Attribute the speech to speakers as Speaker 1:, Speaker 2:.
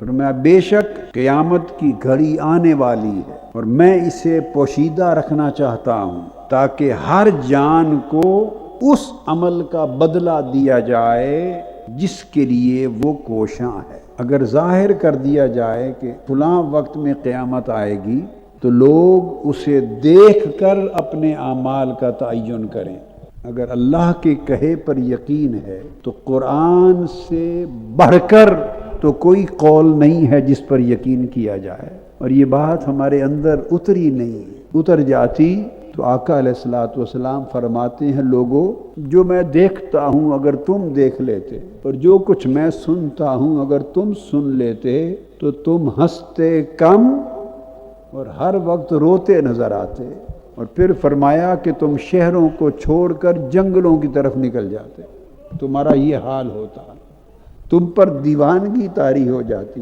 Speaker 1: فرمایا بے شک قیامت کی گھڑی آنے والی ہے اور میں اسے پوشیدہ رکھنا چاہتا ہوں تاکہ ہر جان کو اس عمل کا بدلہ دیا جائے جس کے لیے وہ کوشاں ہے۔ اگر ظاہر کر دیا جائے کہ فلاں وقت میں قیامت آئے گی تو لوگ اسے دیکھ کر اپنے اعمال کا تعین کریں۔ اگر اللہ کے کہے پر یقین ہے تو قرآن سے بڑھ کر تو کوئی قول نہیں ہے جس پر یقین کیا جائے، اور یہ بات ہمارے اندر اتری نہیں، اتر جاتی تو آقا علیہ الصلوۃ والسلام فرماتے ہیں لوگوں جو میں دیکھتا ہوں اگر تم دیکھ لیتے، اور جو کچھ میں سنتا ہوں اگر تم سن لیتے تو تم ہنستے کم اور ہر وقت روتے نظر آتے، اور پھر فرمایا کہ تم شہروں کو چھوڑ کر جنگلوں کی طرف نکل جاتے، تمہارا یہ حال ہوتا، تم پر دیوانگی طاری ہو جاتی۔